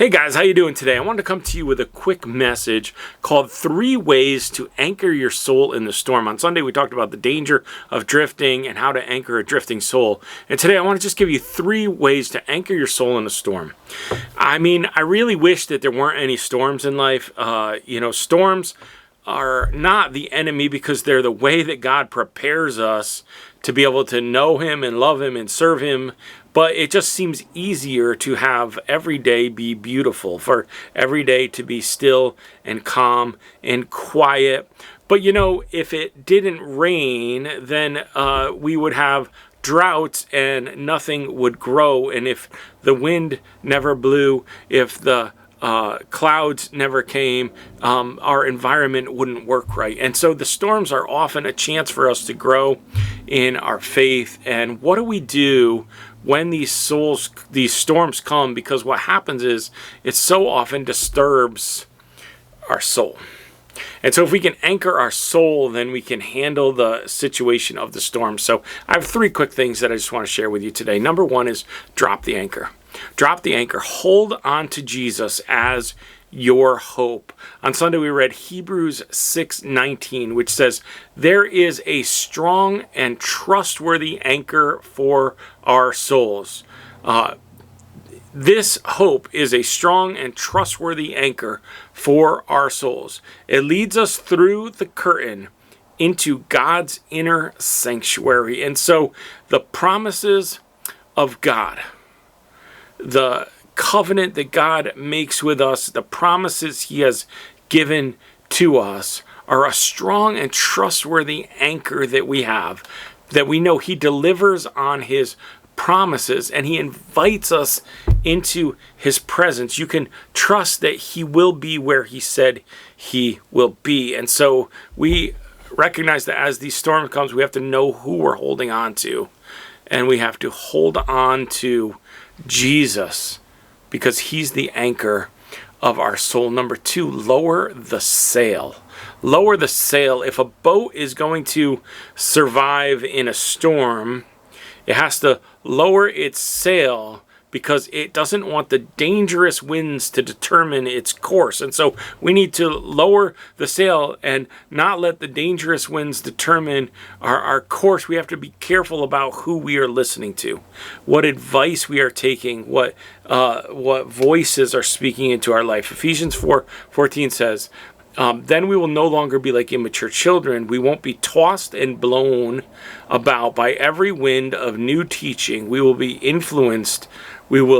Hey guys, how you doing today? I wanted to come to you with a quick message called 3 Ways to Anchor Your Soul in the Storm. On Sunday, we talked about the danger of drifting and how to anchor a drifting soul. And today, I want to just give you 3 ways to anchor your soul in the storm. I mean, I really wish that there weren't any storms in life. Storms are not the enemy because they're the way that God prepares us to be able to know Him and love Him and serve Him. But it just seems easier to have every day be beautiful, for every day to be still and calm and quiet. But if it didn't rain, then we would have droughts and nothing would grow. And if the wind never blew, if the clouds never came, our environment wouldn't work right. And so the storms are often a chance for us to grow in our faith. And what do we do when these storms come? Because what happens is it so often disturbs our soul. And so if we can anchor our soul, then we can handle the situation of the storm. So I have 3 quick things that I just want to share with you today. Number 1 is drop the anchor. Drop the anchor. Hold on to Jesus as your hope. On Sunday, we read Hebrews 6:19, which says, "There is a strong and trustworthy anchor for our souls." This hope is a strong and trustworthy anchor for our souls. It leads us through the curtain into God's inner sanctuary. And so the promises of God, the covenant that God makes with us, the promises He has given to us are a strong and trustworthy anchor that we have, that we know He delivers on His promises and He invites us into His presence. You can trust that He will be where He said He will be. And so we recognize that as these storms comes, we have to know who we're holding on to, and we have to hold on to Jesus, because He's the anchor of our soul. Number 2, lower the sail. Lower the sail. If a boat is going to survive in a storm, it has to lower its sail because it doesn't want the dangerous winds to determine its course. And so we need to lower the sail and not let the dangerous winds determine our course. We have to be careful about who we are listening to, what advice we are taking, what voices are speaking into our life. Ephesians 4:14 says, "Then we will no longer be like immature children. We won't be tossed and blown about by every wind of new teaching. We will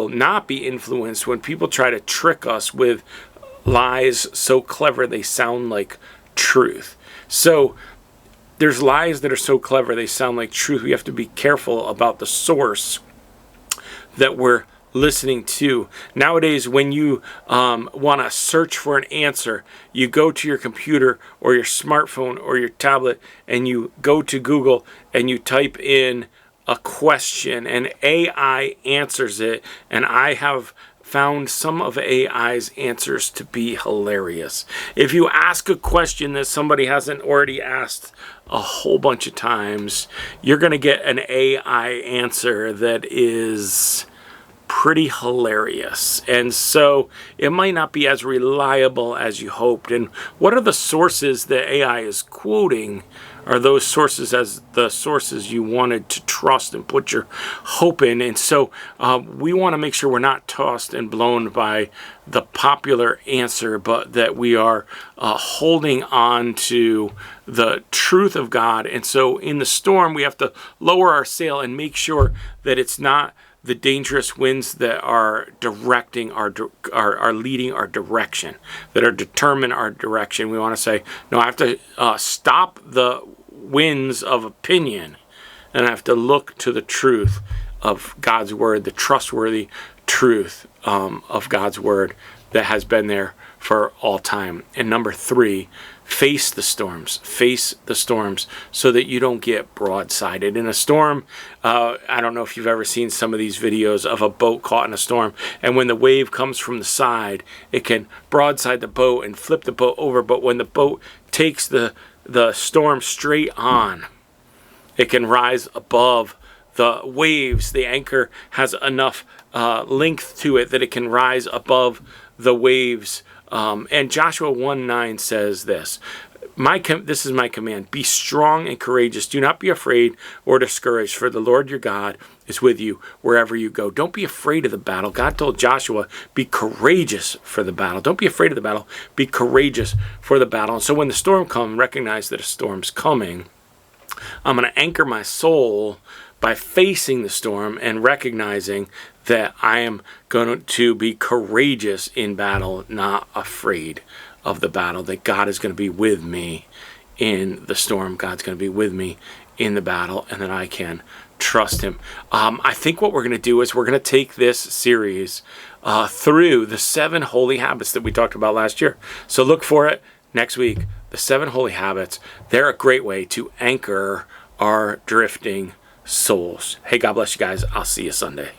not be influenced when people try to trick us with lies so clever they sound like truth." So there's lies that are so clever they sound like truth. We have to be careful about the source that we're listening to. Nowadays, when you want to search for an answer, you go to your computer or your smartphone or your tablet and you go to Google and you type in a question and AI answers it. And I have found some of AI's answers to be hilarious. If you ask a question that somebody hasn't already asked a whole bunch of times, you're going to get an AI answer that is pretty hilarious. And so it might not be as reliable as you hoped. And what are the sources that AI is quoting? Are those sources as the sources you wanted to trust and put your hope in? And so we want to make sure we're not tossed and blown by the popular answer, but that we are holding on to the truth of God. And so in the storm, we have to lower our sail and make sure that it's not the dangerous winds that are directing are leading our direction, that are determine our direction. We want to say, no, I have to stop the winds of opinion, and I have to look to the truth of God's word, the trustworthy truth of God's word that has been there for all time. And number 3, face the storms so that you don't get broadsided in a storm. I don't know if you've ever seen some of these videos of a boat caught in a storm, and when the wave comes from the side, it can broadside the boat and flip the boat over. But when the boat takes the storm straight on, it can rise above the waves. The anchor has enough length to it that it can rise above the waves. And Joshua 1:9 says this. This is my command. Be strong and courageous. Do not be afraid or discouraged, for the Lord your God is with you wherever you go. Don't be afraid of the battle. God told Joshua, be courageous for the battle. Don't be afraid of the battle. Be courageous for the battle. And so when the storm comes, recognize that a storm's coming. I'm going to anchor my soul by facing the storm and recognizing that I am going to be courageous in battle, not afraid of the battle, that God is going to be with me in the storm. God's going to be with me in the battle, and that I can trust him. I think what we're going to do is we're going to take this series through the 7 holy habits that we talked about last year. So look for it next week. The 7 holy habits. They're a great way to anchor our drifting souls. Hey, God bless you guys. I'll see you Sunday.